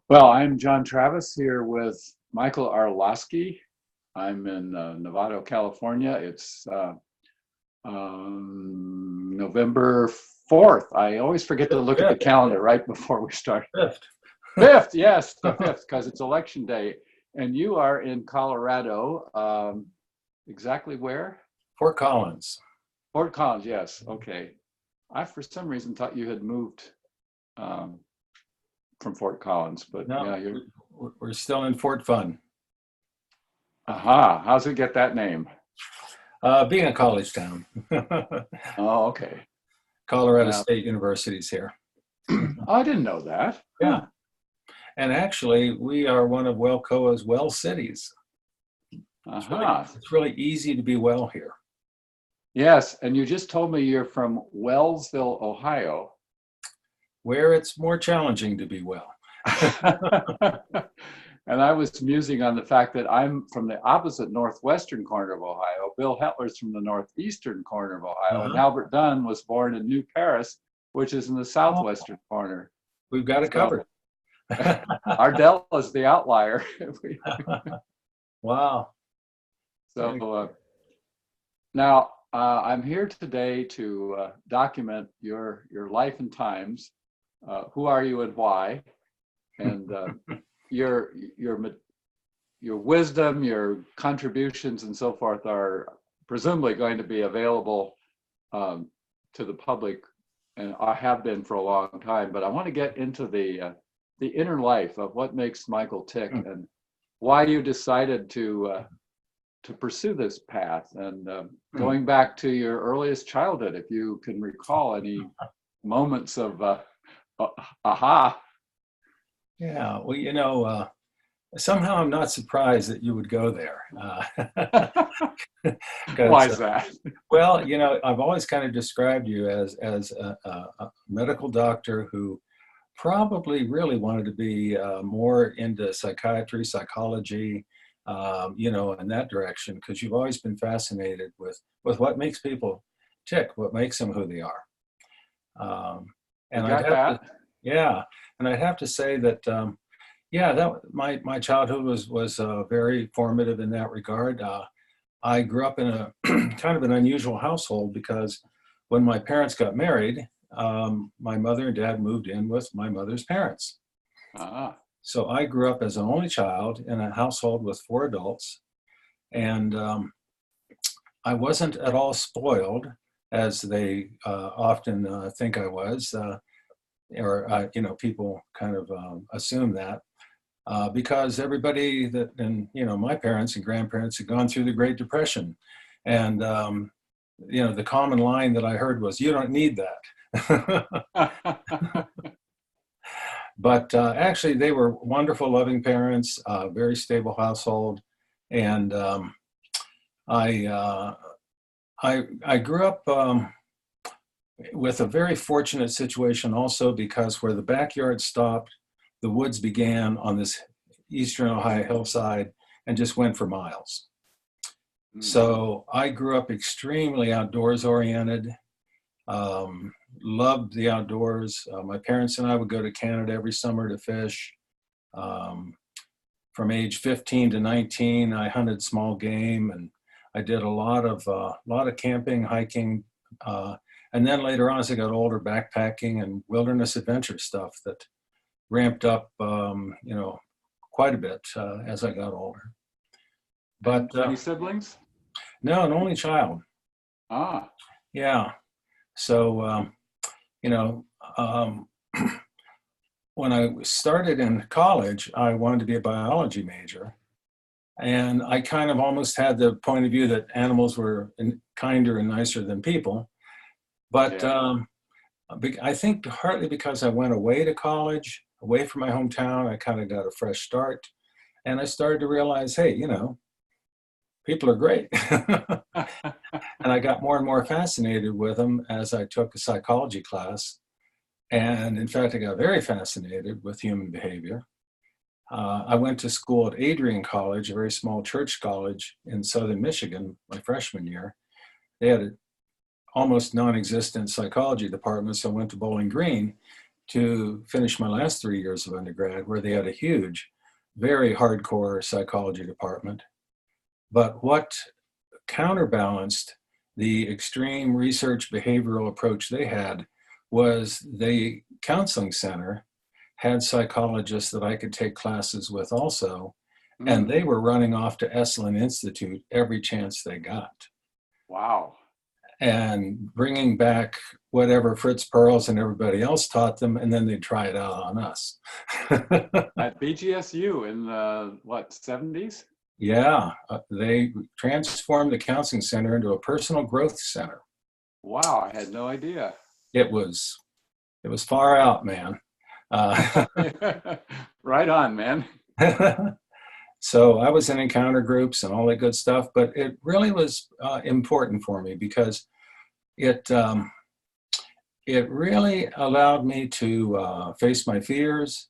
Well, I'm John Travis here with Michael Arloski. I'm in Novato, California. It's November 4th. I always forget to look at the Fifth, calendar right before we start. fifth. 5th, yes, the 5th, because it's election day. And you are in Colorado. Exactly where? Fort Collins. Fort Collins, yes. Okay. I, for some reason, thought you had moved um, from Fort Collins, but yeah, No, you're. we're still in Fort Fun. Aha. How's it get that name? Being a college town. Oh, okay. Colorado Yeah. State University's here. I didn't know that. Yeah. And actually, we are one of Welcoa's well cities. Aha. It's really easy to be well here. Yes, and you just told me you're from Wellsville, Ohio. Where it's more challenging to be well. And I was musing on the fact that I'm from the opposite northwestern corner of Ohio. Bill Hetler's from the northeastern corner of Ohio, and Uh-huh. Albert Dunn was born in New Paris, which is in the Oh, southwestern corner. we've got it So covered. Ardell is the outlier. Wow. So now I'm here today to document your life and times. Who are you and why? And your your wisdom, your contributions, and so forth are presumably going to be available to the public, and I have been for a long time. But I want to get into the inner life of what makes Michael tick and why you decided to pursue this path, and going back to your earliest childhood, if you can recall any moments of aha. Yeah. Well, somehow I'm not surprised that you would go there. Why 'Cause, is that? well, I've always kind of described you as a medical doctor who probably really wanted to be more into psychiatry, psychology, in that direction, because you've always been fascinated with what makes people tick, what makes them who they are. You And I'd got have to, that? yeah, and I'd have to say that, yeah, that my childhood was very formative in that regard. I grew up in a kind of an unusual household because when my parents got married, my mother and dad moved in with my mother's parents. Ah, So I grew up as an only child in a household with four adults, and I wasn't at all spoiled, as they often think I was, people kind of assume that. Because everybody that, and my parents and grandparents had gone through the Great Depression, and the common line that I heard was, "You don't need that." But actually, they were wonderful, loving parents, very stable household, and I, uh, I grew up with a very fortunate situation also, because where the backyard stopped, the woods began on this eastern Ohio hillside and just went for miles. So I grew up extremely outdoors oriented, loved the outdoors. My parents and I would go to Canada every summer to fish. From age 15 to 19, I hunted small game, and I did a lot of camping, hiking, and then later on, as I got older, backpacking and wilderness adventure stuff that ramped up, quite a bit as I got older. But any siblings? no, an only child. Ah, Yeah. So, you know, um, when I started in college, I wanted to be a biology major. And I kind of almost had the point of view that animals were kinder and nicer than people. But yeah. I think partly because I went away to college, away from my hometown, I kind of got a fresh start. And I started to realize, hey, people are great. And I got more and more fascinated with them as I took a psychology class. And in fact, I got very fascinated with human behavior. I went to school at Adrian College, a very small church college in southern Michigan, my freshman year. They had an almost non-existent psychology department, so I went to Bowling Green to finish my last 3 years of undergrad, where they had a huge, very hardcore psychology department. But what counterbalanced the extreme research behavioral approach they had was the counseling center had psychologists that I could take classes with also, and they were running off to Esalen Institute every chance they got. Wow. And bringing back whatever Fritz Perls and everybody else taught them, and then they'd try it out on us. At BGSU in the, what, 70s? Yeah, they transformed the counseling center into a personal growth center. Wow, I had no idea. It was far out, man. Right on, man. So I was in encounter groups and all that good stuff, but it really was important for me because it really allowed me to face my fears.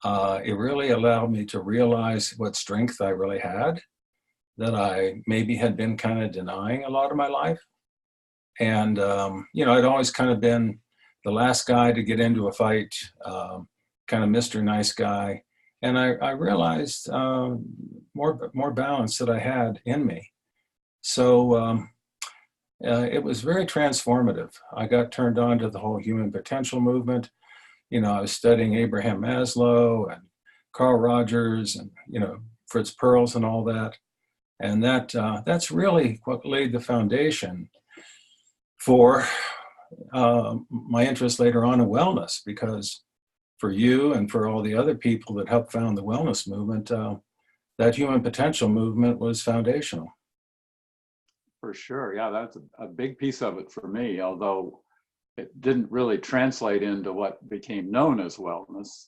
It really allowed me to realize what strength I really had that I maybe had been kind of denying a lot of my life. And, I'd always kind of been the last guy to get into a fight, kind of Mr. Nice Guy. And I realized more balance that I had in me. So it was very transformative. I got turned on to the whole human potential movement. I was studying Abraham Maslow and Carl Rogers and, Fritz Perls and all that. And that's really what laid the foundation for my interest later on in wellness, because for you and for all the other people that helped found the wellness movement, that human potential movement was foundational. For sure. Yeah, that's a big piece of it for me, although it didn't really translate into what became known as wellness,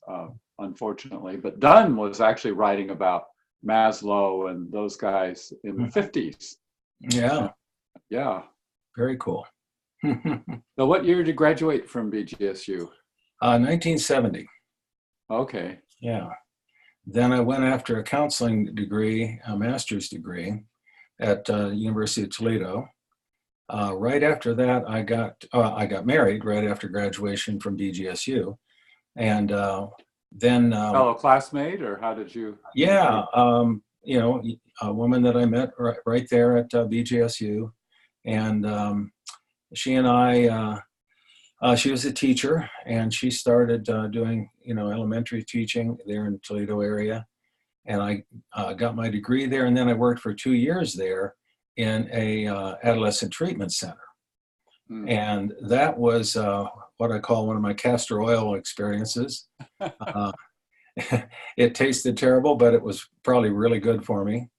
unfortunately. But Dunn was actually writing about Maslow and those guys in the 50s. Yeah. Yeah. Very cool. So what year did you graduate from BGSU? 1970. Okay. Yeah. Then I went after a counseling degree, a master's degree at University of Toledo. Right after that, I got married right after graduation from BGSU. And then... fellow classmate, or how did you... Yeah, a woman that I met right there at BGSU. And she and I... she was a teacher, and she started doing, elementary teaching there in the Toledo area. And I got my degree there, and then I worked for 2 years there in a adolescent treatment center. And that was what I call one of my castor oil experiences. It tasted terrible, but it was probably really good for me.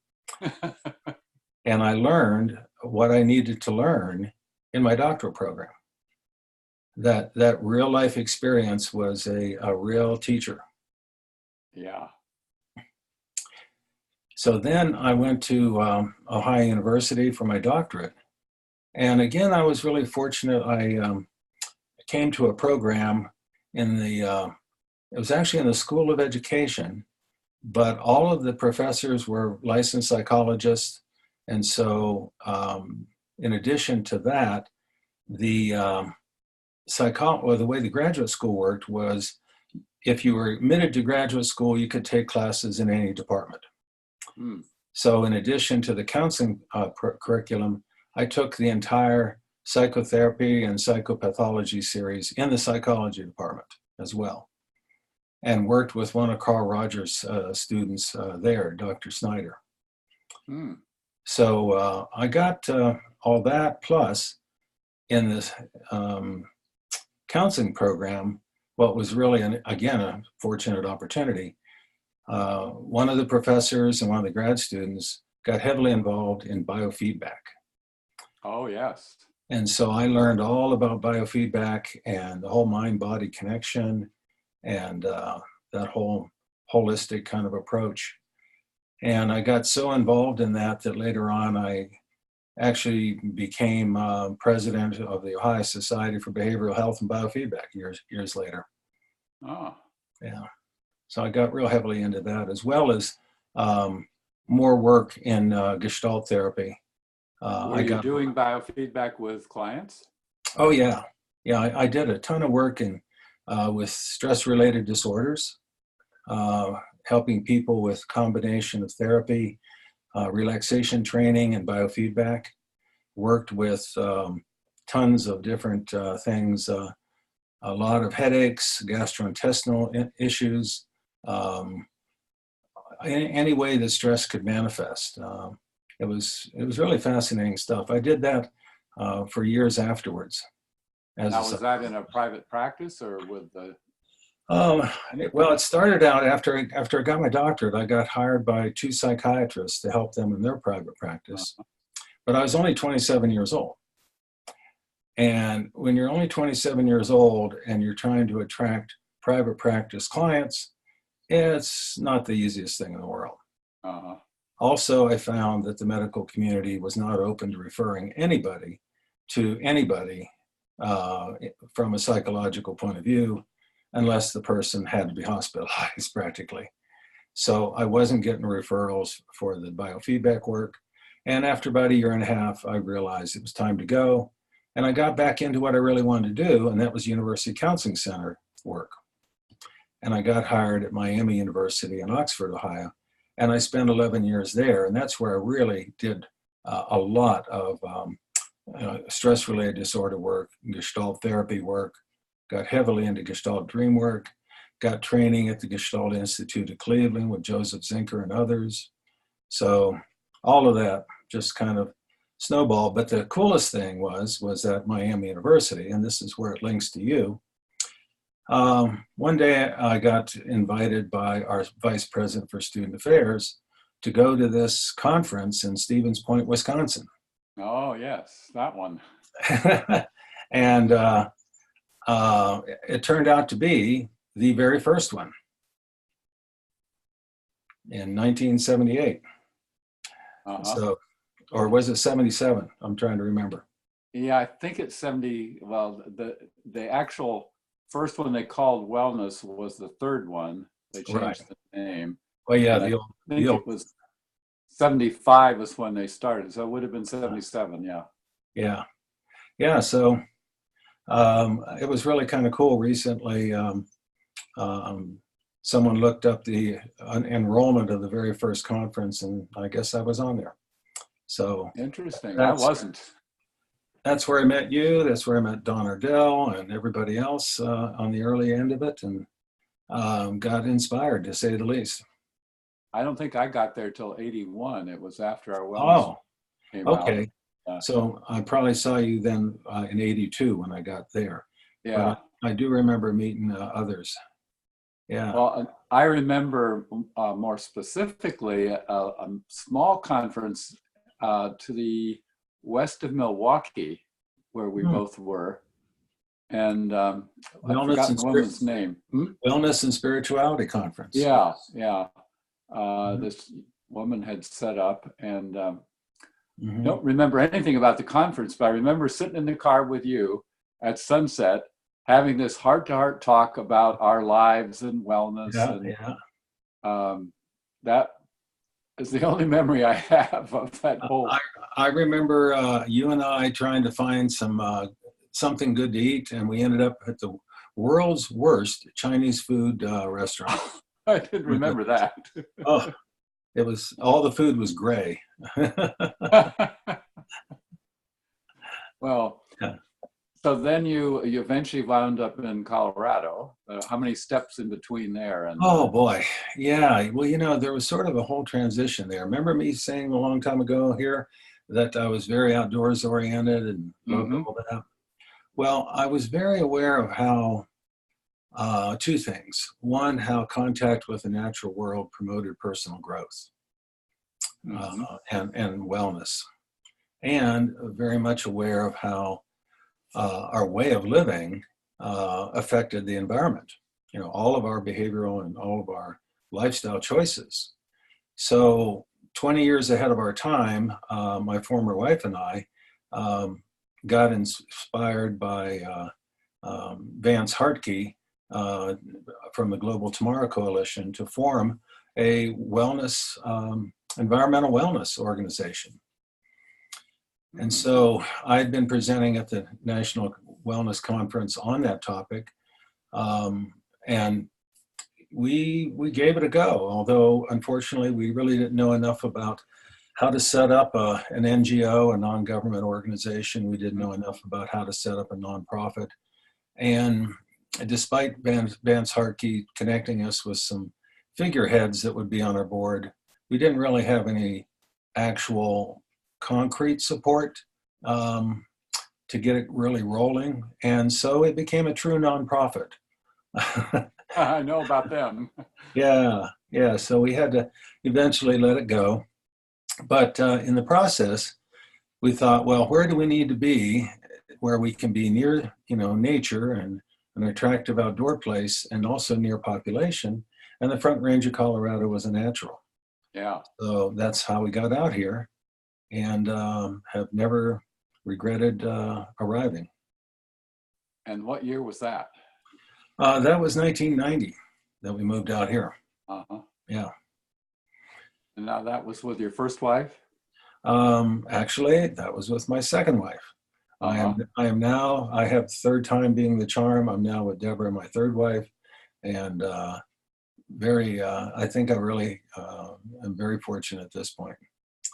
And I learned what I needed to learn in my doctoral program. That real life experience was a real teacher. Yeah. So then I went to Ohio University for my doctorate. And again, I was really fortunate. I came to a program in it was actually in the School of Education, but all of the professors were licensed psychologists. And so in addition to that, the way the graduate school worked was if you were admitted to graduate school, you could take classes in any department. So in addition to the counseling curriculum, I took the entire psychotherapy and psychopathology series in the psychology department as well, and worked with one of Carl Rogers' students there, Dr. Snyder. So I got all that, plus in this counseling program, what was really, again, a fortunate opportunity. One of the professors and one of the grad students got heavily involved in biofeedback. Oh, yes. And so I learned all about biofeedback and the whole mind-body connection and that whole holistic kind of approach. And I got so involved in that later on I actually became president of the Ohio Society for Behavioral Health and Biofeedback years later. Oh. Yeah. So I got real heavily into that, as well as more work in Gestalt therapy. Were you doing biofeedback with clients? Oh, yeah. Yeah, I did a ton of work in with stress-related disorders, helping people with combination of therapy, relaxation training, and biofeedback. Worked with tons of different things, a lot of headaches, gastrointestinal issues, any way that stress could manifest. It was really fascinating stuff. I did that for years afterwards. Now, was that in a private practice or with the? Well, it started out after I got my doctorate. I got hired by 2 psychiatrists to help them in their private practice. But I was only 27 years old. And when you're only 27 years old and you're trying to attract private practice clients, it's not the easiest thing in the world. Also, I found that the medical community was not open to referring anybody to anybody from a psychological point of view, unless the person had to be hospitalized practically. So I wasn't getting referrals for the biofeedback work. And after about a year and a half, I realized it was time to go. And I got back into what I really wanted to do, and that was University Counseling Center work. And I got hired at Miami University in Oxford, Ohio. And I spent 11 years there. And that's where I really did a lot of stress-related disorder work, Gestalt therapy work, got heavily into Gestalt dream work, got training at the Gestalt Institute of Cleveland with Joseph Zinker and others. So all of that just kind of snowballed. But the coolest thing was at Miami University, and this is where it links to you. One day I got invited by our vice president for student affairs to go to this conference in Stevens Point, Wisconsin. Oh, yes, that one. And it turned out to be the very first one in 1978. So, or was it 77? I'm trying to remember. Yeah, I think it's 70. Well, the actual first one they called Wellness was the third one. They changed the name. Well, yeah, I think it was 75 was when they started. So it would have been 77, yeah. Yeah, so it was really kind of cool. Recently, someone looked up the enrollment of the very first conference, and I guess I was on there. So interesting. I wasn't. That's where I met you. That's where I met Don Ardell and everybody else on the early end of it, and got inspired, to say the least. I don't think I got there till 81. It was after our wellness came out. Okay. So I probably saw you then in 82 when I got there. Yeah. But I do remember meeting others. Yeah. Well, I remember more specifically a small conference to the west of Milwaukee, where we both were. And I've forgotten the woman's name. Wellness and Spirituality Conference. Yeah. This woman had set up, and don't remember anything about the conference, but I remember sitting in the car with you at sunset, having this heart-to-heart talk about our lives and wellness. That is the only memory I have of that whole. I remember you and I trying to find something good to eat, and we ended up at the world's worst Chinese food restaurant. I didn't remember that. Oh, it was, all the food was gray. Well, so then you eventually wound up in Colorado. How many steps in between there? And oh boy, yeah. Well, there was sort of a whole transition there. Remember me saying a long time ago here that I was very outdoors oriented and loved all that? Well, I was very aware of how two things. One, how contact with the natural world promoted personal growth and wellness, and very much aware of how our way of living affected the environment, all of our behavioral and all of our lifestyle choices. So 20 years ahead of our time, my former wife and I got inspired by Vance Hartke from the Global Tomorrow Coalition to form a wellness, environmental wellness organization. And so I'd been presenting at the National Wellness Conference on that topic. And we gave it a go, although unfortunately we really didn't know enough about how to set up an NGO, a non-government organization. We didn't know enough about how to set up a nonprofit. And despite Vance Hartke connecting us with some figureheads that would be on our board, we didn't really have any actual concrete support to get it really rolling. And so it became a true nonprofit. I know about them. Yeah. So we had to eventually let it go. But in the process, we thought, well, where do we need to be where we can be near, nature and an attractive outdoor place and also near population? And the Front Range of Colorado was a natural. Yeah. So that's how we got out here, and have never regretted arriving. And what year was that? That was 1990 that we moved out here. Uh-huh. Yeah. And now that was with your first wife? Actually, that was with my second wife. Uh-huh. I am now, I have third time being the charm. I'm now with Deborah, my third wife, and I think I really am very fortunate at this point.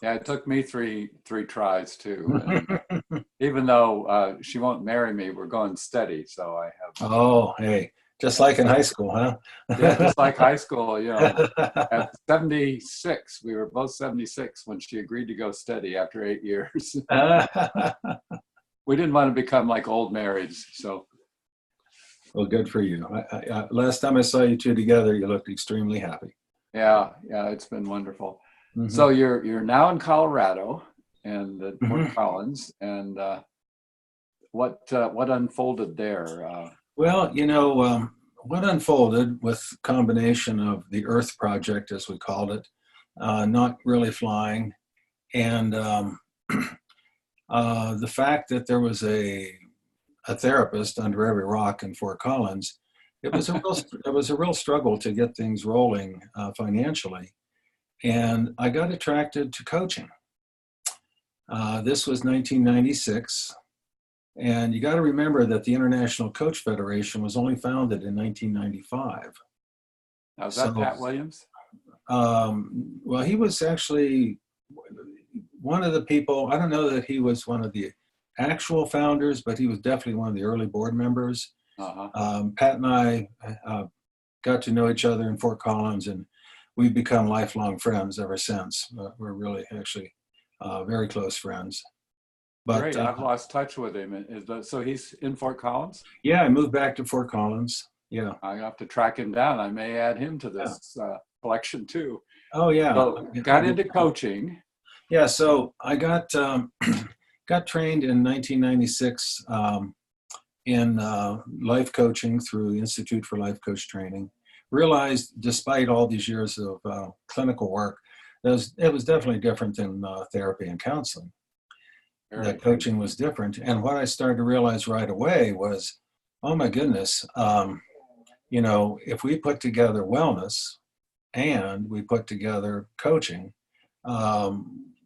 Yeah, it took me three tries too. And even though she won't marry me, we're going steady. So I have. Oh, hey, just like in high school, huh? Yeah, just like high school, At 76, we were both 76 when she agreed to go steady after 8 years. We didn't want to become like old marrieds, so. Well, good for you. Last time I saw you two together, you looked extremely happy. Yeah, it's been wonderful. Mm-hmm. So you're now in Colorado and at Fort Collins, and what unfolded there? Well, what unfolded with combination of the Earth Project, as we called it, not really flying, and the fact that there was a therapist under every rock in Fort Collins, it was a real struggle to get things rolling financially, and I got attracted to coaching. This was 1996. And you got to remember that the International Coach Federation was only founded in 1995. Now, is that Pat Williams? Well, he was actually one of the people. I don't know that he was one of the actual founders, but he was definitely one of the early board members. Uh-huh. Pat and I got to know each other in Fort Collins, and we've become lifelong friends ever since. We're really actually very close friends. But, great, I've lost touch with him. So he's in Fort Collins? Yeah, I moved back to Fort Collins. Yeah. I have to track him down. I may add him to this collection too. Oh, yeah. So got into coaching. Yeah, so I got trained in 1996 in life coaching through the Institute for Life Coach Training. Realized, despite all these years of clinical work, it was definitely different than therapy and counseling. That coaching was different. And what I started to realize right away was, oh my goodness, if we put together wellness and we put together coaching,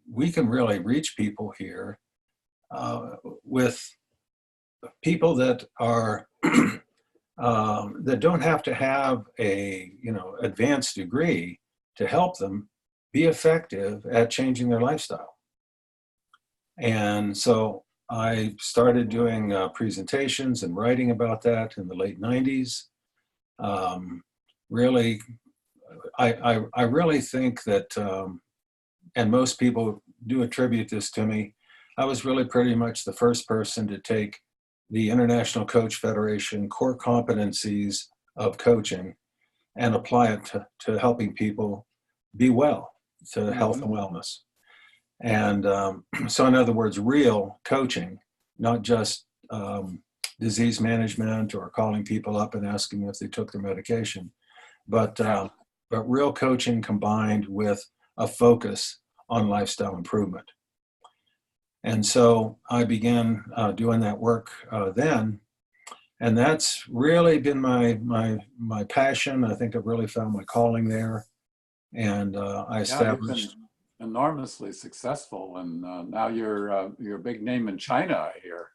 we can really reach people here with people that are that don't have to have a advanced degree to help them be effective at changing their lifestyle. And so I started doing presentations and writing about that in the late 90s. Really, I really think that, and most people do attribute this to me, I was really pretty much the first person to take the International Coach Federation core competencies of coaching and apply it to helping people be well, to health and wellness. And so in other words, real coaching, not just disease management or calling people up and asking if they took their medication, but real coaching combined with a focus on lifestyle improvement. And so I began doing that work then, and that's really been my passion. I think I've really found my calling there, and I established. Enormously successful, and now you're a big name in China, I hear.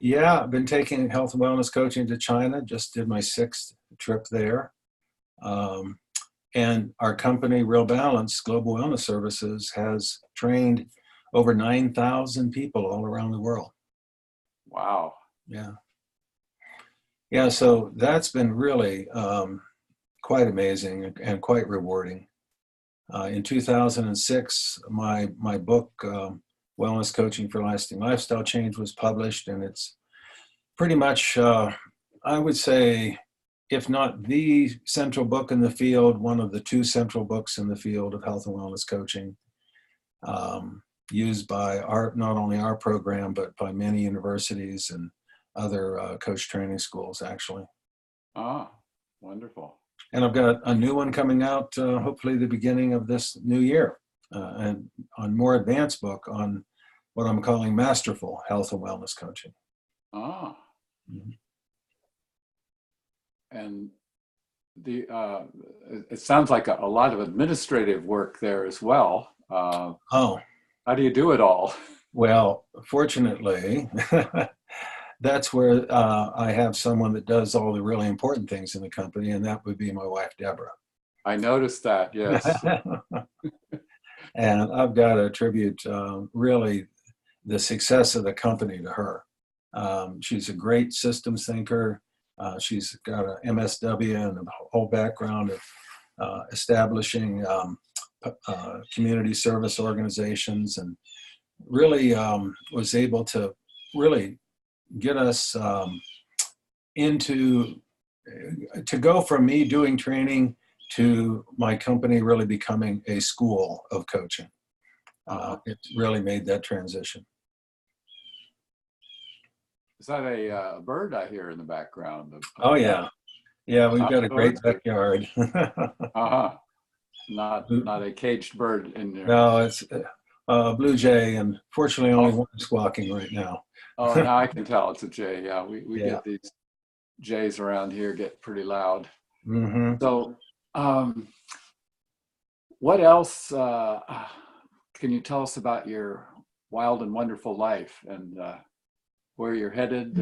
Yeah, I've been taking health and wellness coaching to China. Just did my 6th trip there. Um, and our company, Real Balance Global Wellness Services, has trained over 9,000 people all around the world. Wow. Yeah. Yeah, so that's been really quite amazing and quite rewarding. In 2006, my book, Wellness Coaching for Lasting Lifestyle Change, was published, and it's pretty much, I would say, if not the central book in the field, one of the 2 central books in the field of health and wellness coaching, used by not only our program, but by many universities and other coach training schools, actually. Ah, wonderful. And I've got a new one coming out, hopefully the beginning of this new year, and on more advanced book on what I'm calling masterful health and wellness coaching. Ah, Mhm. and it sounds like a lot of administrative work there as well. Oh, How do you do it all? well, fortunately, that's where I have someone that does all the really important things in the company, and that would be my wife, Deborah. I noticed that, yes. And I've got to attribute really the success of the company to her. She's a great systems thinker. She's got an MSW and a whole background of establishing community service organizations, and really was able to really get us to go from me doing training to my company really becoming a school of coaching. It really made that transition. Is that a bird I hear in the background? Oh yeah, yeah, we've got a great Or- backyard. uh-huh. Not a caged bird in there. No, it's a blue jay, and fortunately only Oh, one squawking right now. oh, now I can tell it's a jay. Yeah, we Yeah. get these jays around here get pretty loud. Hmm. So, what else can you tell us about your wild and wonderful life, and where you're headed?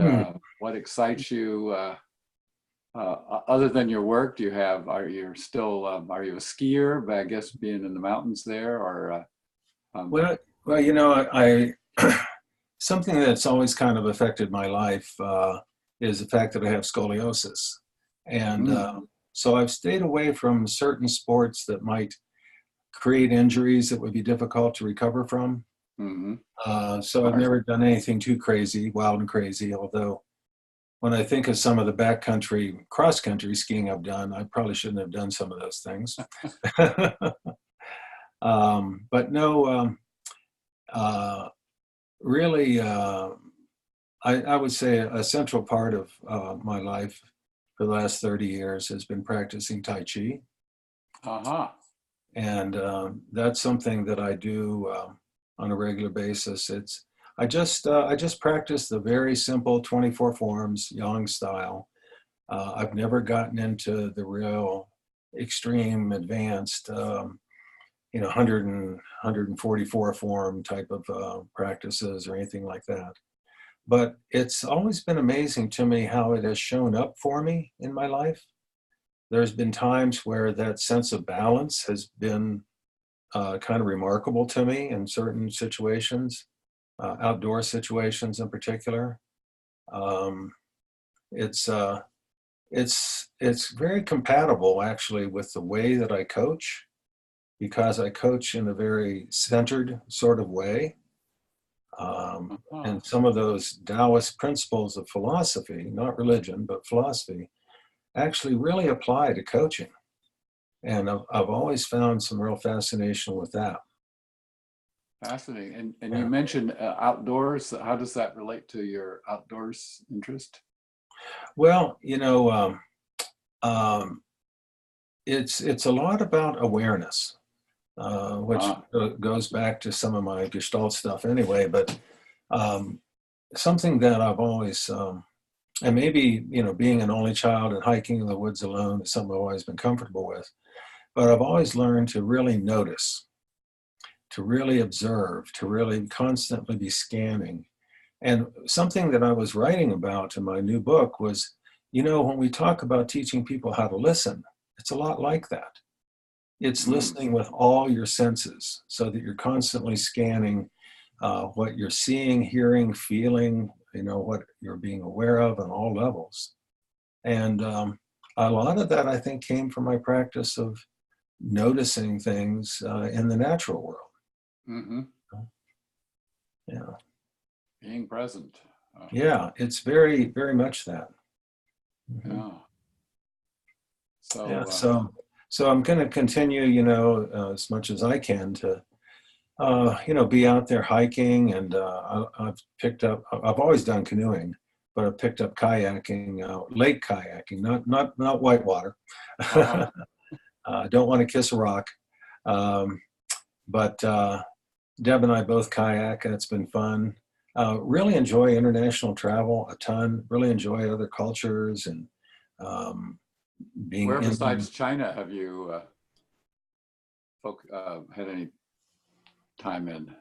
What excites you? Other than your work, are you a skier? But I guess being in the mountains there, or Well, you know, I something that's always kind of affected my life is the fact that I have scoliosis, and mm, so I've stayed away from certain sports that might create injuries that would be difficult to recover from. mm-hmm. So I've never done anything too crazy, wild and crazy. Although when I think of some of the backcountry, cross-country skiing I've done, I probably shouldn't have done some of those things. But no, really, I would say a central part of my life for the last 30 years has been practicing Tai Chi. Uh-huh. And that's something that I do on a regular basis. I just practice the very simple 24 forms, Yang style. I've never gotten into the real extreme advanced 144 form type of practices or anything like that. But it's always been amazing to me how it has shown up for me in my life. There's been times where that sense of balance has been kind of remarkable to me in certain situations, outdoor situations in particular. Um, it's it's very compatible actually with the way that I coach, because I coach in a very centered sort of way. Uh-huh. And some of those Taoist principles of philosophy, not religion, but philosophy, actually really apply to coaching. And I've always found some real fascination with that. Fascinating. And you Yeah. mentioned outdoors. How does that relate to your outdoors interest? Well, um, it's a lot about awareness, which goes back to some of my Gestalt stuff anyway. But um, something that I've always, and maybe being an only child and hiking in the woods alone is something I've always been comfortable with. But I've always learned to really notice, to really observe, to really constantly be scanning, And something that I was writing about in my new book was, when we talk about teaching people how to listen, it's a lot like that. It's Mm. listening with all your senses so that you're constantly scanning what you're seeing, hearing, feeling, what you're being aware of on all levels. And a lot of that, I think, came from my practice of noticing things in the natural world. Mm-hmm. Yeah. Being present. Yeah, it's very, very much that. Mhm. Yeah. So, Yeah, so I'm going to continue, as much as I can to, be out there hiking, and I've always done canoeing, but I've picked up kayaking, lake kayaking, not whitewater. uh-huh. Don't want to kiss a rock, but Deb and I both kayak, and it's been fun. Really enjoy international travel a ton. Really enjoy other cultures and being Where in. besides China have you had any time in?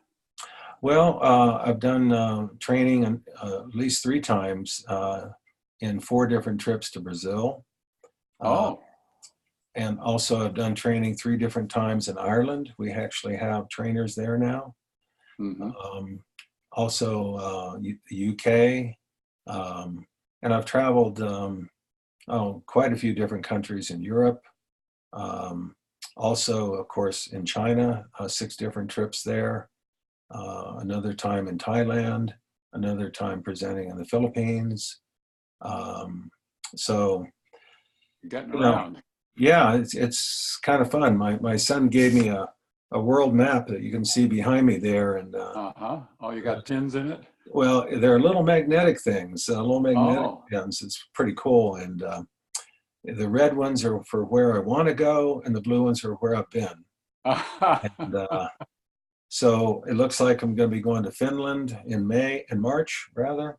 Well, I've done training at least 3 times in 4 different trips to Brazil. Uh, Oh, and also I've done training 3 different times in Ireland. We actually have trainers there now. mm-hmm. Also the UK. And I've traveled quite a few different countries in Europe. Also, of course, in China, 6 different trips there. Another time in Thailand, another time presenting in the Philippines. So, Getting you know, around. yeah, it's kind of fun. My son gave me a world map that you can see behind me there, and Uh-huh. Oh, you got pins in it? well, they're little magnetic things, little magnetic Oh. pins. It's pretty cool, and the red ones are for where I want to go, and the blue ones are where I've been. And so it looks like I'm going to be going to Finland in March rather,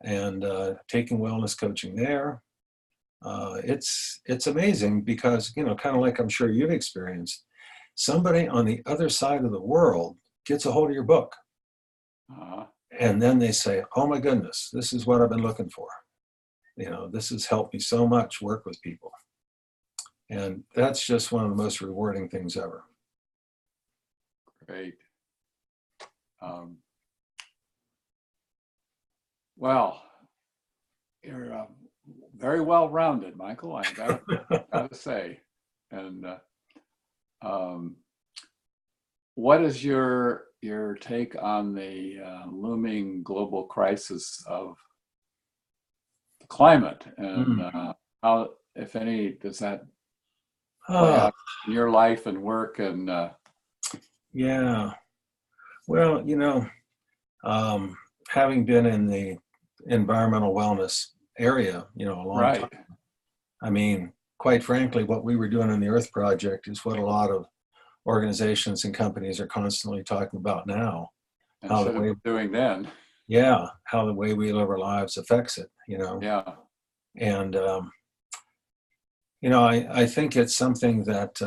and taking wellness coaching there. It's amazing because, kind of like I'm sure you've experienced, somebody on the other side of the world gets a hold of your book, uh-huh. and then they say, "Oh my goodness, this is what I've been looking for. This has helped me so much work with people," and that's just one of the most rewarding things ever. Great. Well, you're very well rounded, Michael. I gotta say. And what is your take on the looming global crisis of the climate, and Mm. how, if any, does that play Ah, out in your life and work? And yeah. Well, having been in the environmental wellness area, a long time. right, I mean, quite frankly, what we were doing in the Earth Project is what a lot of organizations and companies are constantly talking about now. and How the should have way, been doing then. yeah, how the way we live our lives affects it, Yeah. And, I think it's something that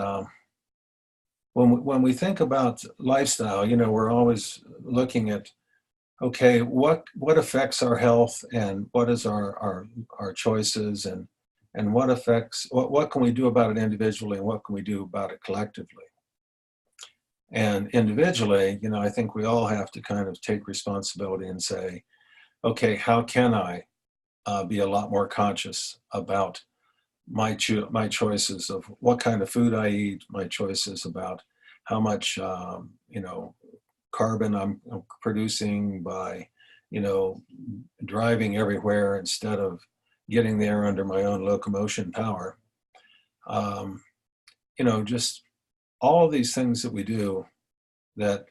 when we think about lifestyle, we're always looking at, okay, what affects our health, and what is our choices, and what can we do about it individually, and what can we do about it collectively? And individually, I think we all have to kind of take responsibility and say, okay, how can I be a lot more conscious about my choices of what kind of food I eat, my choices about how much carbon I'm producing by driving everywhere instead of getting there under my own locomotion power. Um, just all of these things that we do that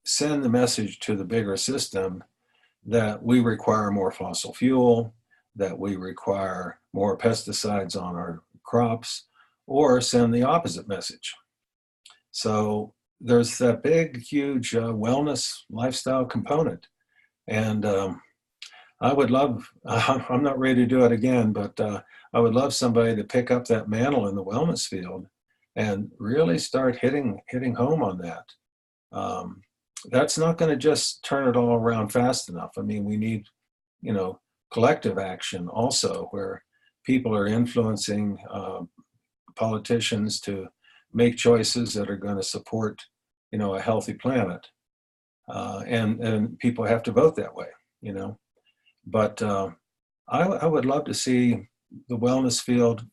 send the message to the bigger system that we require more fossil fuel, that we require more pesticides on our crops, or send the opposite message. So there's that big, huge wellness lifestyle component. And I would love, I'm not ready to do it again, but I would love somebody to pick up that mantle in the wellness field and really start hitting home on that. that's not going to just turn it all around fast enough. I mean, we need, you know, collective action also, where people are influencing politicians to make choices that are going to support, you know, a healthy planet, and people have to vote that way, you know. But I would love to see the wellness field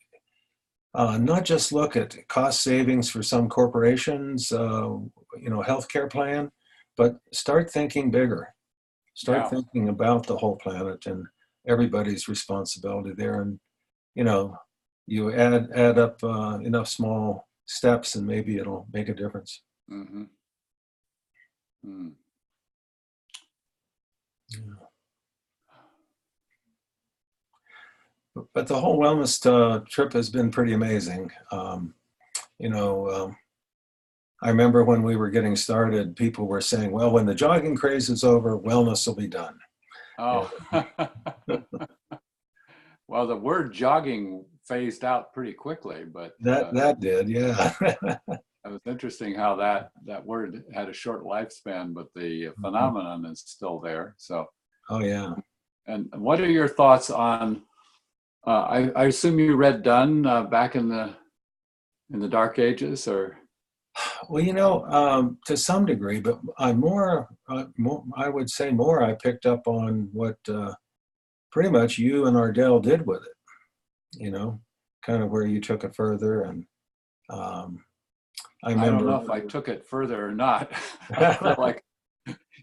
not just look at cost savings for some corporations, you know, healthcare plan, but start thinking bigger. Start Yeah. thinking about the whole planet and everybody's responsibility there. And you know, you add up enough small steps, and maybe it'll make a difference. Mm-hmm. Mm. Yeah. But the whole wellness trip has been pretty amazing. You know, I remember when we were getting started, people were saying, "Well, when the jogging craze is over, wellness will be done." Oh. Well, the word jogging phased out pretty quickly, but That did, yeah. it was interesting how that word had a short lifespan, but the Mhm. phenomenon is still there. So, Oh yeah. and what are your thoughts on? I assume you read Donne back in the Dark Ages, or Well, you know, to some degree, but I would say more. I picked up on what pretty much you and Ardell did with it. You know, kind of where you took it further, and um, I I don't know remember. if I took it further or not. I feel like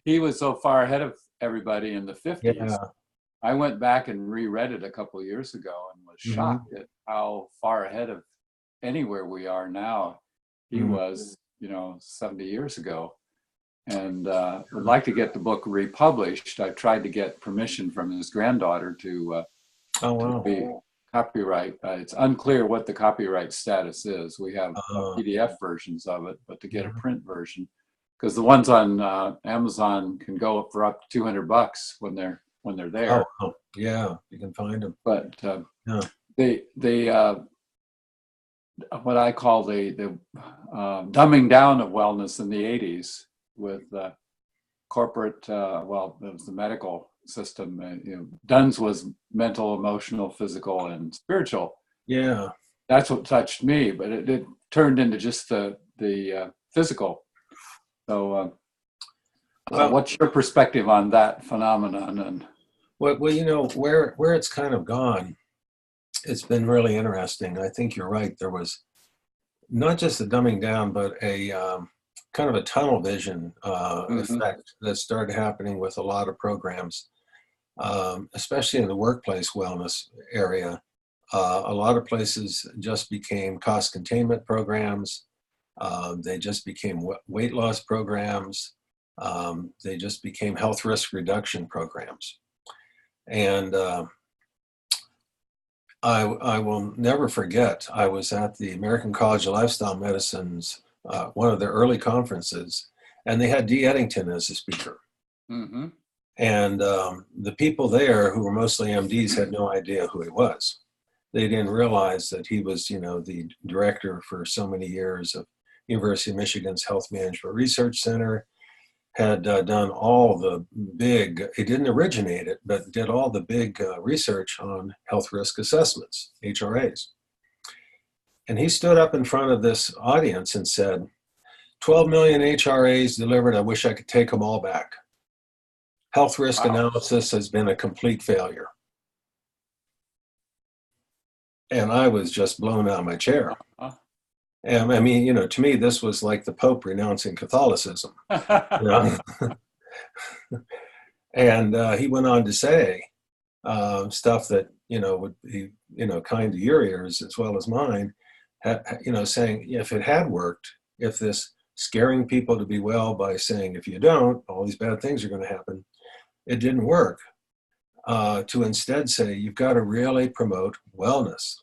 he was so far ahead of everybody in the 50s. Yeah. I went back and reread it a couple of years ago and was Hmm. shocked at how far ahead of anywhere we are now he Hmm. was, 70 years ago. And would like to get the book republished. I tried to get permission from his granddaughter Oh to wow. be copyright. It's unclear what the copyright status is. We have Uh, PDF versions of it, but to get a mhm. print version, because the ones on Amazon can go up for up to $200 when they're Oh, there. oh, yeah, you can find them. But Yeah. the what I call the dumbing down of wellness in the 80s with corporate, well, it was the medical system. Dunn's was mental, emotional, physical, and spiritual. Yeah. That's what touched me, but it turned into just the physical. So, Well, what's your perspective on that phenomenon? And well, you know, where it's kind of gone, it's been really interesting. I think you're right. There was not just a dumbing down, but a kind of a tunnel vision Mhm. effect that started happening with a lot of programs, especially in the workplace wellness area. A lot of places just became cost containment programs. They just became weight loss programs. They just became health risk reduction programs. And I will never forget, I was at the American College of Lifestyle Medicine's, one of their early conferences, and they had Dee Eddington as a speaker. Mhm. And the people there, who were mostly MDs, had no idea who he was. They didn't realize that he was, you know, the director for so many years of University of Michigan's Health Management Research Center, had done all the big, he didn't originate it, but did all the big research on health risk assessments, HRAs. And he stood up in front of this audience and said, 12 million HRAs delivered, I wish I could take them all back. Health risk Wow. analysis has been a complete failure. And I was just blown out of my chair. Huh? And I mean, you know, to me, this was like the Pope renouncing Catholicism. You know? And he went on to say stuff that, you know, would be, you know, kind to your ears as well as mine, you know, saying if it had worked, if this scaring people to be well by saying, if you don't, all these bad things are going to happen, it didn't work. To instead say, you've got to really promote wellness.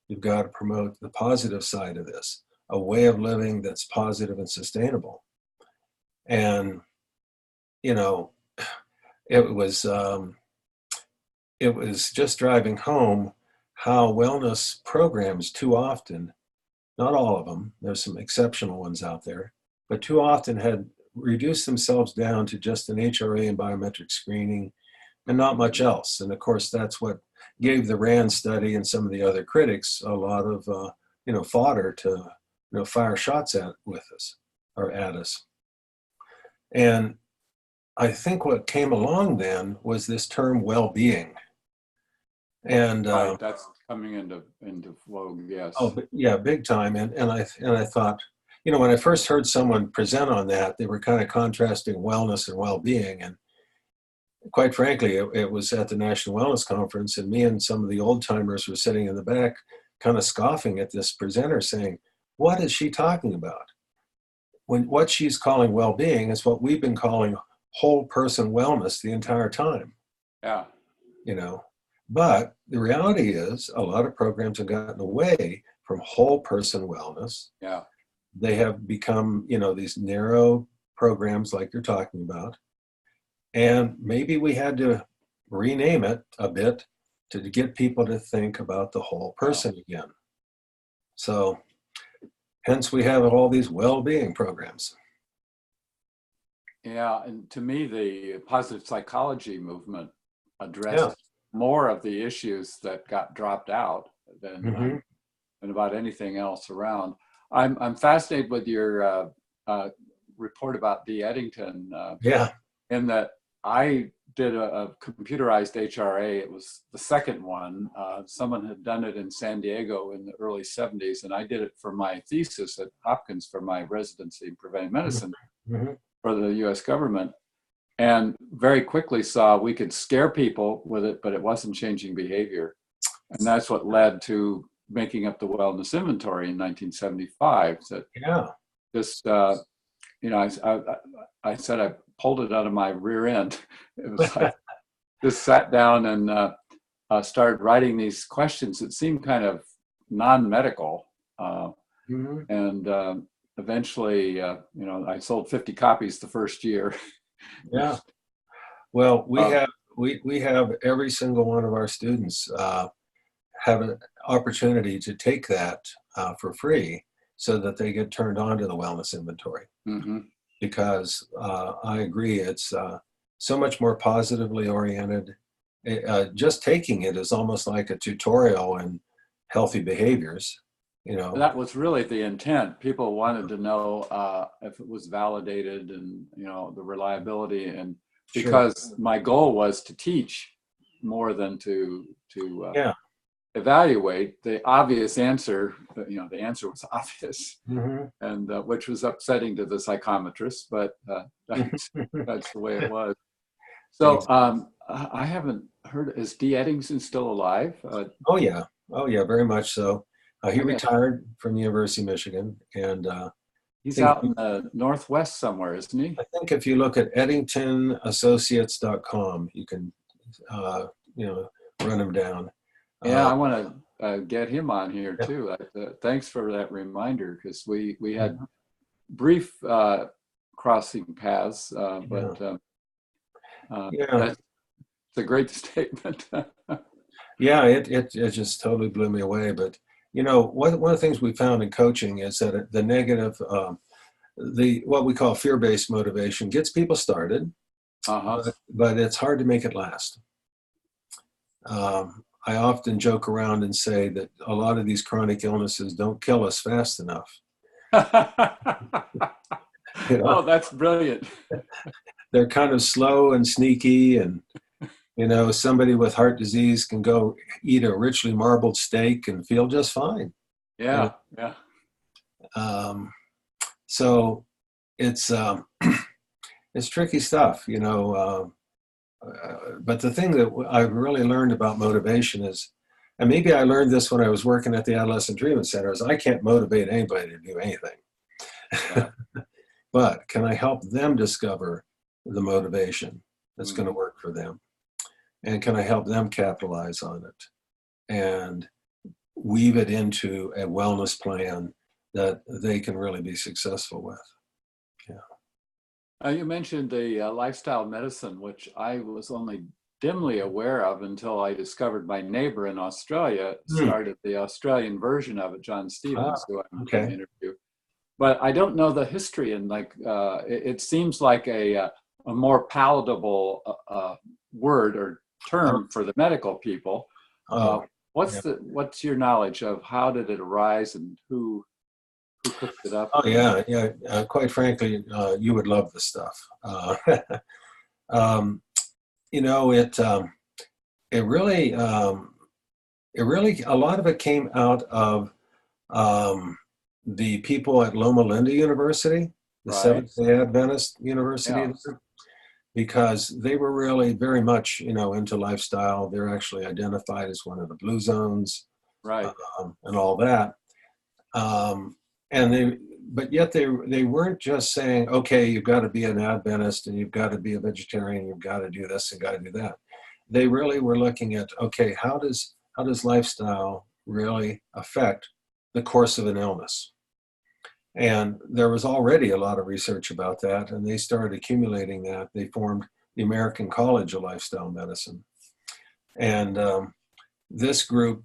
You've got to promote the positive side of this, a way of living that's positive and sustainable. And, you know, it was, it was just driving home how wellness programs too often, not all of them, there's some exceptional ones out there, but too often had reduced themselves down to just an HRA and biometric screening and not much else. And of course, that's what gave the RAND study and some of the other critics a lot of fodder to fire shots at with us or at us. And I think what came along then was this term well-being. And right, that's coming into vogue, yes. Oh, yeah, big time. And I thought, when I first heard someone present on that, they were kind of contrasting wellness and well-being. And quite frankly, it was at the National Wellness Conference, and me and some of the old timers were sitting in the back, kind of scoffing at this presenter, saying, "What is she talking about?" When what she's calling well-being is what we've been calling whole person wellness the entire time. Yeah. But the reality is a lot of programs have gotten away from whole person wellness. Yeah. They have become, these narrow programs like you're talking about. And maybe we had to rename it a bit to get people to think about the whole person again. So hence we have all these well-being programs. Yeah, and to me, the positive psychology movement addressed more of the issues that got dropped out than about anything else around. I'm fascinated with your report about Dee Eddington. In that I did a computerized HRA. It was the second one. Someone had done it in San Diego in the early 70s, and I did it for my thesis at Hopkins for my residency in preventive medicine for the US government. And very quickly saw we could scare people with it, but it wasn't changing behavior. And that's what led to making up the wellness inventory in 1975. So just, I said I pulled it out of my rear end. It was like, just sat down and started writing these questions that seemed kind of non-medical. And eventually, I sold 50 copies the first year. Yeah. Well, we have every single one of our students have an opportunity to take that for free so that they get turned on to the wellness inventory. Because I agree, it's so much more positively oriented. Just taking it is almost like a tutorial in healthy behaviors. That was really the intent. People wanted to know if it was validated and, the reliability. And because my goal was to teach more than to evaluate. The obvious answer, the answer was obvious, and which was upsetting to the psychometrist, but that's the way it was. So I haven't heard, is Dee Eddington still alive? Oh yeah, very much so. He retired from the University of Michigan, and he's out in the Northwest somewhere, isn't he? I think if you look at eddingtonassociates.com, you can, run him down. Yeah, I want to get him on here too. Thanks for that reminder, because we had brief crossing paths, but that's a great statement. It just totally blew me away. But one of the things we found in coaching is that the negative, what we call fear-based motivation gets people started, but it's hard to make it last. I often joke around and say that a lot of these chronic illnesses don't kill us fast enough. Oh, that's brilliant. They're kind of slow and sneaky, and somebody with heart disease can go eat a richly marbled steak and feel just fine. So it's tricky stuff, but the thing that I've really learned about motivation is, and maybe I learned this when I was working at the Adolescent Treatment Center, is I can't motivate anybody to do anything. But can I help them discover the motivation that's going to work for them? And can I help them capitalize on it and weave it into a wellness plan that they can really be successful with? You mentioned the lifestyle medicine, which I was only dimly aware of until I discovered my neighbor in Australia started the Australian version of it, John Stevens, who I'm going to interview. but I don't know the history. And like, it seems like a more palatable word or Oh, term for the medical people. oh, yeah. What's your knowledge of how did it arise and who cooked it up? Oh, yeah, yeah. Quite frankly, you would love this stuff. Um, you know, it really, a lot of it came out of um, the people at Loma Linda University, the Right. Seventh-day Adventist University, Yeah. because they were really very much, into lifestyle. They're actually identified as one of the blue zones, Right. and all that. Um, and but yet they weren't just saying, okay, you've got to be an Adventist and you've got to be a vegetarian, you've got to do this and got to do that. They really were looking at, okay, how does lifestyle really affect the course of an illness? And there was already a lot of research about that, and they started accumulating that. They formed the American College of Lifestyle Medicine. And this group,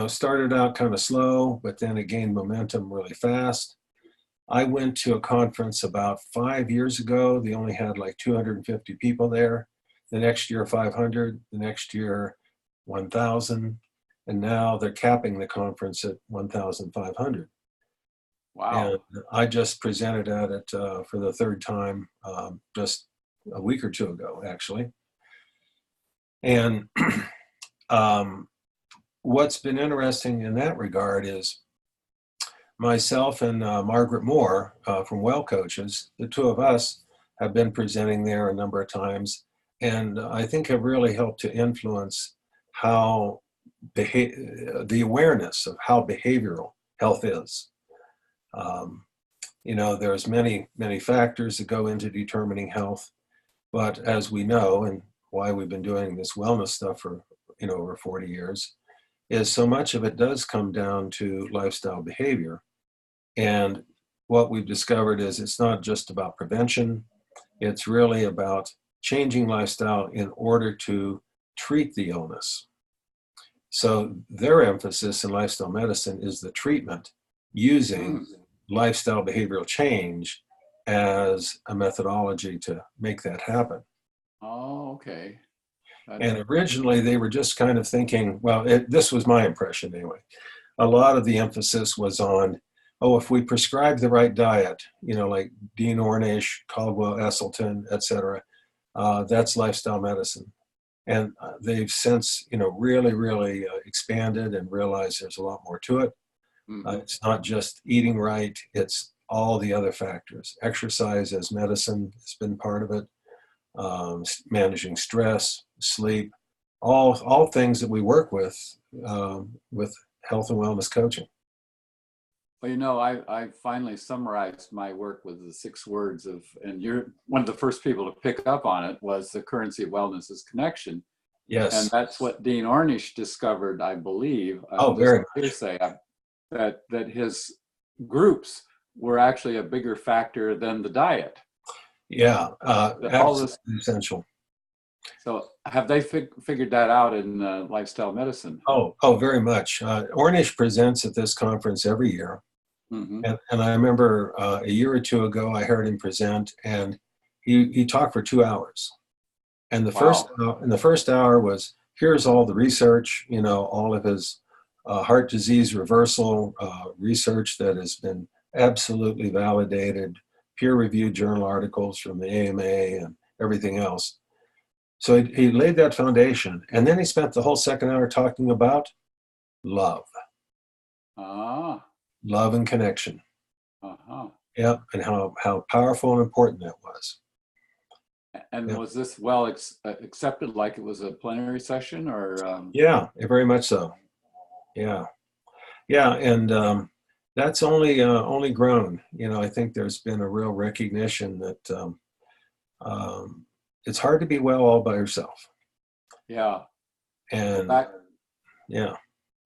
started out kind of slow, but then it gained momentum really fast. I went to a conference about 5 years ago. They only had like 250 people there. The next year, 500. The next year, 1,000. And now they're capping the conference at 1,500. And Wow. I just presented at it for the third time just a week or two ago, actually. And um, what's been interesting in that regard is myself and Margaret Moore from Well Coaches, the two of us have been presenting there a number of times, and I think have really helped to influence how the awareness of how behavioral health is. Um, there's many factors that go into determining health, but as we know, and why we've been doing this wellness stuff for over 40 years, is so much of it does come down to lifestyle behavior. And what we've discovered is it's not just about prevention, it's really about changing lifestyle in order to treat the illness. So their emphasis in lifestyle medicine is the treatment using lifestyle behavioral change as a methodology to make that happen. Oh, okay. And originally they were just kind of thinking, well, this was my impression anyway. A lot of the emphasis was on, oh, if we prescribe the right diet, like Dean Ornish, Caldwell Esselstyn, et cetera, that's lifestyle medicine. And they've since, really, really expanded and realized there's a lot more to it. It's not just eating right, it's all the other factors. Exercise as medicine has been part of it. Managing stress, sleep, all things that we work with health and wellness coaching. Well, I finally summarized my work with the 6 words and you're one of the first people to pick up on it was the currency of wellness is connection. And Yes. that's what Dean Ornish discovered, I believe. Oh, This very is much. hearsay, that his groups were actually a bigger factor than the diet. Yeah, All this. absolutely essential. So have they figured that out in lifestyle medicine? Oh, very much. Ornish presents at this conference every year. Mm-hmm. And I remember a year or two ago, I heard him present, and he talked for 2 hours. And Wow. the first hour was, here's all the research, all of his heart disease reversal research that has been absolutely validated, peer-reviewed journal articles from the AMA and everything else. So he laid that foundation, and then he spent the whole second hour talking about love, Ah. love and connection. Uh-huh. Yep, and how powerful and important that was. And Yep. was this well accepted, like it was a plenary session, or? Yeah, very much so. Yeah, yeah, and that's only grown. I think there's been a real recognition that it's hard to be well all by yourself. Yeah. Well, And yeah.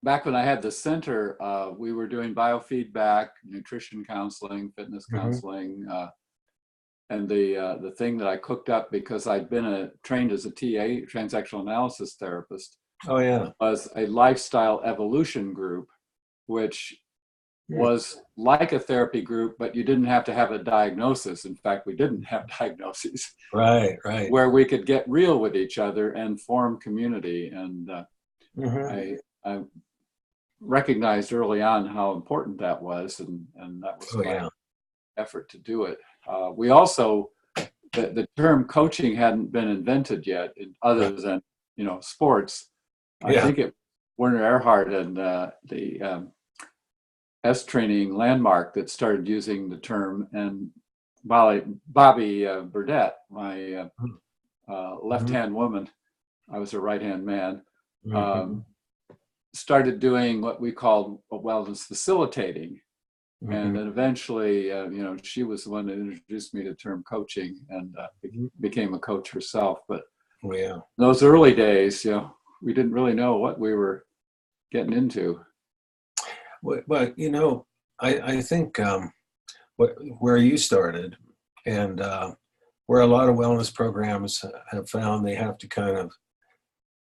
back when I had the center, we were doing biofeedback, nutrition counseling, fitness Mm-hmm. counseling, and the thing that I cooked up because I'd been trained as a TA, transactional analysis therapist, Oh yeah. was a lifestyle evolution group, which was like a therapy group, but you didn't have to have a diagnosis. In fact, we didn't have diagnoses. Right, right. Where we could get real with each other and form community. And I recognized early on how important that was, and that was Oh, my yeah. effort to do it. We also, the term coaching hadn't been invented yet, other Right. than sports. I Yeah. think it Werner Erhard and the S training landmark that started using the term, and Bobby Burdette, my Mhm. left-hand woman, I was a right-hand man, Mhm. started doing what we called wellness facilitating. And Mhm. then eventually, she was the one that introduced me to the term coaching, and became a coach herself. But Oh, yeah. those early days, we didn't really know what we were getting into. But I think where you started, and where a lot of wellness programs have found they have to kind of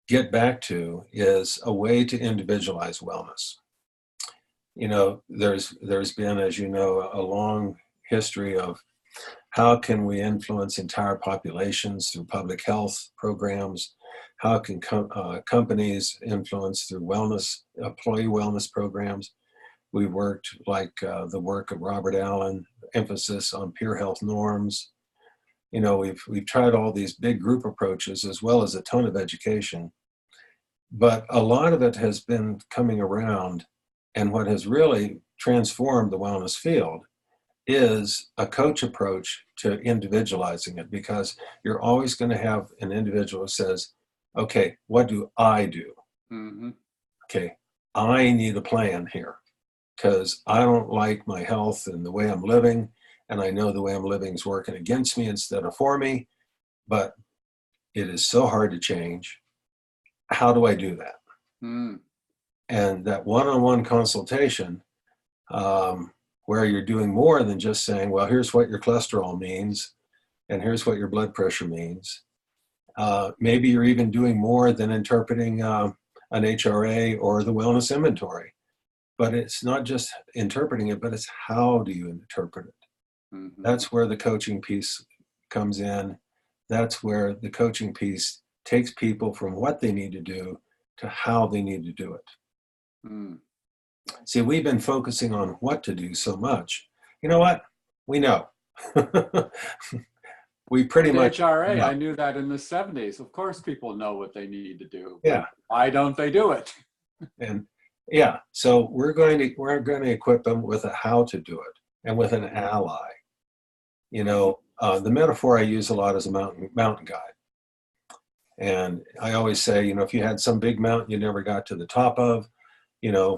get back to, is a way to individualize wellness. There's been, as you know, a long history of how can we influence entire populations through public health programs? How can companies influence through employee wellness programs? We worked like the work of Robert Allen, emphasis on peer health norms. We've tried all these big group approaches as well as a ton of education, but a lot of it has been coming around, and what has really transformed the wellness field is a coach approach to individualizing it, because you're always going to have an individual who says, okay, what do I do? Mm-hmm. Okay, I need a plan here because I don't like my health and the way I'm living. And I know the way I'm living is working against me instead of for me, but it is so hard to change. How do I do that? Mm. And that one-on-one consultation, where you're doing more than just saying, well, here's what your cholesterol means, and here's what your blood pressure means. Maybe you're even doing more than interpreting an HRA or the wellness inventory. But it's not just interpreting it, but it's how do you interpret it? Mm-hmm. That's where the coaching piece comes in. That's where the coaching piece takes people from what they need to do to how they need to do it. Mm. See, we've been focusing on what to do so much. You know what? We know. We pretty The much HRA, know. I knew that in the 70s. Of course, people know what they need to do, Yeah. but why don't they do it? And yeah, so we're going to equip them with a how to do it and with an ally. The metaphor I use a lot is a mountain guide. And I always say, if you had some big mountain you never got to the top of,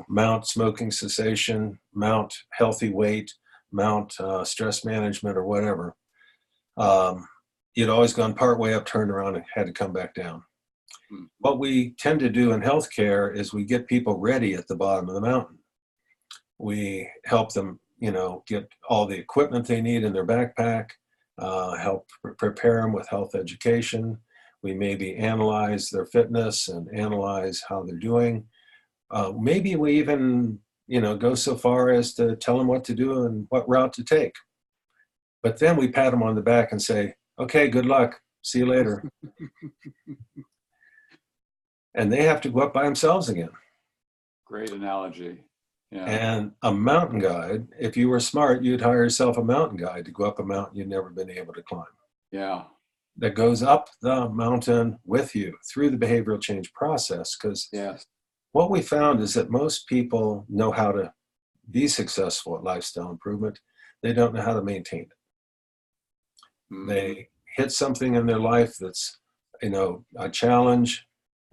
mount smoking cessation, mount healthy weight, mount stress management or whatever, you'd always gone part way up, turned around, and had to come back down. Mm. What we tend to do in healthcare is we get people ready at the bottom of the mountain. We help them, get all the equipment they need in their backpack, help prepare them with health education. We maybe analyze their fitness and analyze how they're doing. Maybe we even, go so far as to tell them what to do and what route to take. But then we pat them on the back and say, okay, good luck. See you later. And they have to go up by themselves again. Great analogy. Yeah. And a mountain guide, if you were smart, you'd hire yourself a mountain guide to go up a mountain you'd never been able to climb. Yeah. That goes up the mountain with you through the behavioral change process. Because Yes. what we found is that most people know how to be successful at lifestyle improvement. They don't know how to maintain it. Mm-hmm. They hit something in their life that's, a challenge.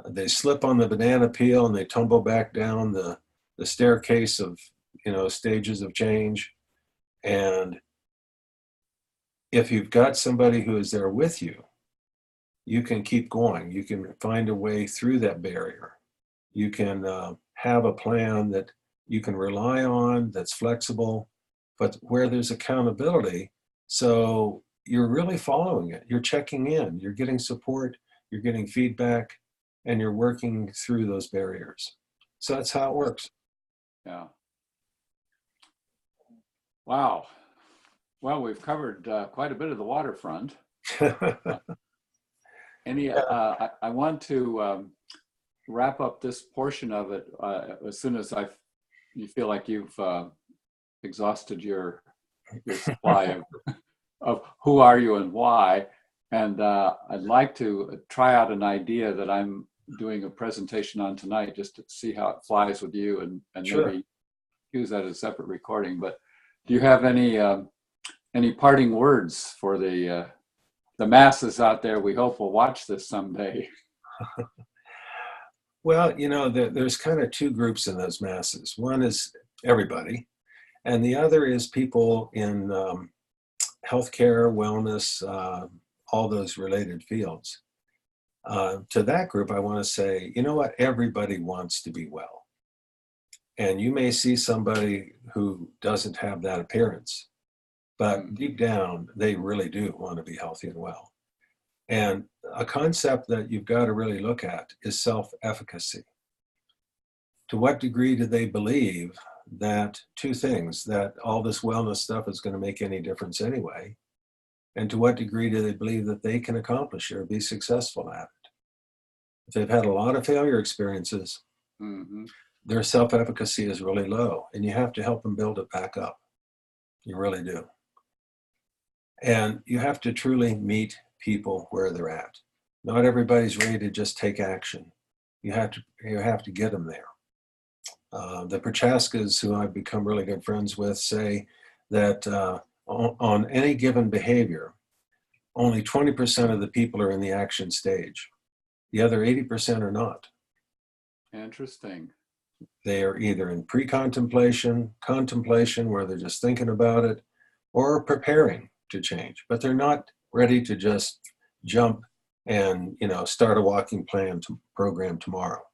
They slip on the banana peel and they tumble back down the staircase of, stages of change. And if you've got somebody who is there with you, you can keep going. You can find a way through that barrier. You can have a plan that you can rely on, that's flexible, but where there's accountability. So you're really following it. You're checking in. You're getting support. You're getting feedback, and you're working through those barriers. So that's how it works. Yeah. Wow. Well, we've covered quite a bit of the waterfront. Uh, I want to wrap up this portion of it as soon as you feel like you've exhausted your supply of who are you and why. And I'd like to try out an idea that I'm doing a presentation on tonight just to see how it flies with you and Sure. maybe use that as a separate recording. But do you have any parting words for the masses out there we hope will watch this someday? Well, there's kind of two groups in those masses. One is everybody, and the other is people in healthcare, wellness, all those related fields. To that group, I want to say, you know what? Everybody wants to be well. And you may see somebody who doesn't have that appearance, but deep down, they really do want to be healthy and well. And a concept that you've got to really look at is self-efficacy. To what degree do they believe that two things, that all this wellness stuff is going to make any difference anyway? And to what degree do they believe that they can accomplish it or be successful at it? If they've had a lot of failure experiences, their self-efficacy is really low, and you have to help them build it back up. You really do. And you have to truly meet people where they're at. Not everybody's ready to just take action. You have to get them there. The Prochaskas, who I've become really good friends with, say that on any given behavior, only 20% of the people are in the action stage. The other 80% are not. Interesting. They are either in pre-contemplation, contemplation, where they're just thinking about it, or preparing to change, but they're not ready to just jump and start a walking program tomorrow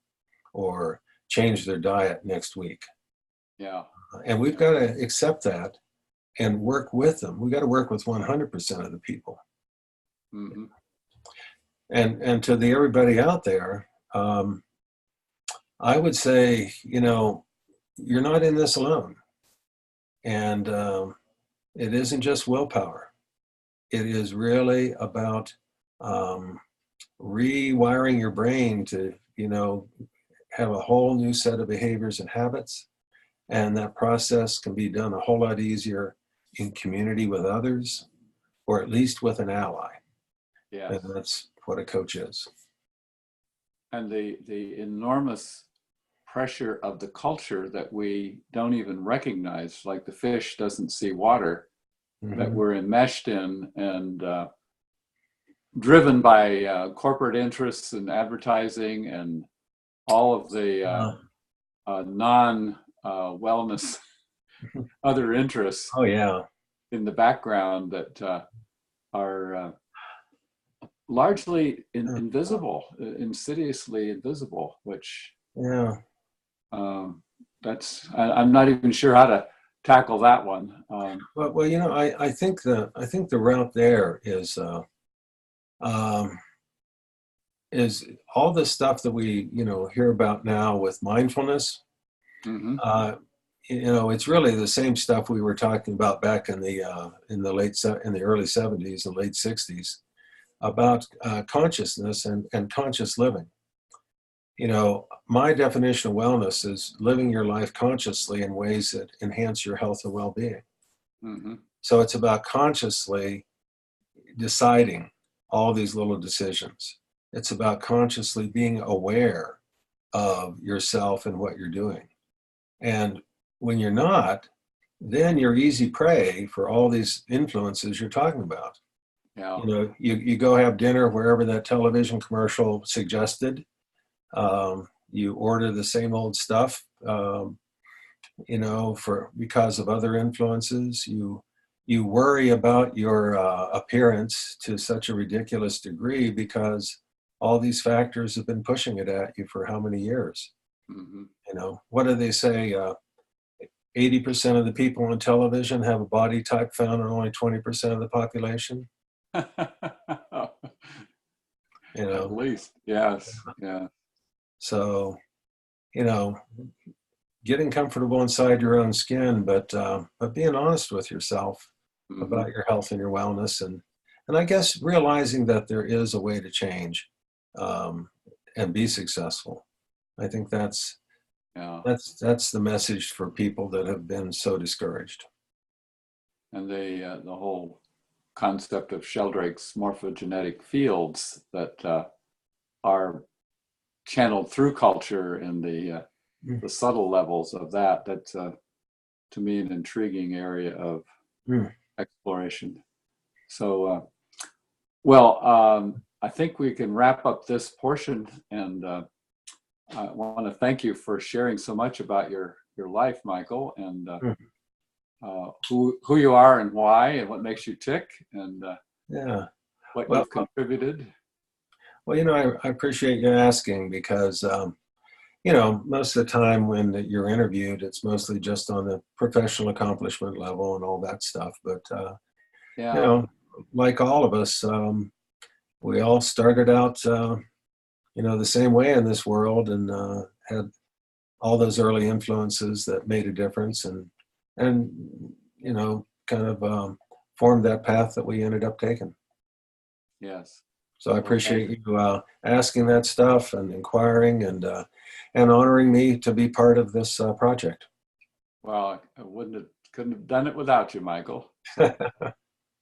or change their diet next week. Yeah. And we've got to accept that and work with them. We've got to work with 100% of the people. And to everybody out there, I would say, you're not in this alone. And it isn't just willpower. It is really about rewiring your brain to, have a whole new set of behaviors and habits. And that process can be done a whole lot easier in community with others, or at least with an ally. Yes. And that's what a coach is. And the enormous pressure of the culture that we don't even recognize, like the fish doesn't see water, that we're enmeshed in and driven by corporate interests and advertising and all of the non-wellness other interests in the background that are largely invisible, insidiously invisible, which that's I'm not even sure how to tackle that one. Well, I think the route there is all the stuff that we hear about now with mindfulness. It's really the same stuff we were talking about back in the early 70s and late 60s about consciousness and conscious living. My definition of wellness is living your life consciously in ways that enhance your health and well-being. So it's about consciously deciding all these little decisions. It's about consciously being aware of yourself and what you're doing. And when you're not, then you're easy prey for all these influences you're talking about. Yeah. You go have dinner wherever that television commercial suggested. You order the same old stuff, because of other influences. You worry about your appearance to such a ridiculous degree because all these factors have been pushing it at you for how many years? What do they say? 80% of the people on television have a body type found in only 20% of the population. At least, yes, yeah. So, getting comfortable inside your own skin, but being honest with yourself Mhm. about your health and your wellness, and I guess realizing that there is a way to change um, and be successful. I think Yeah. that's the message for people that have been so discouraged. And the whole concept of Sheldrake's morphogenetic fields that are channeled through culture and Mm, the subtle levels of that. That's to me an intriguing area of mm, exploration. So, well, I think we can wrap up this portion, and I want to thank you for sharing so much about your life, Michael, and mm. who you are and why, and what makes you tick, and Yeah. what Well, you've contributed. I appreciate you asking because most of the time when you're interviewed, it's mostly just on the professional accomplishment level and all that stuff. But you Yeah, know, like all of us, we all started out, the same way in this world, and had all those early influences that made a difference, and kind of formed that path that we ended up taking. yes. So I Well, thank appreciate you asking that stuff and inquiring and honoring me to be part of this project. Well, I couldn't have done it without you, Michael. So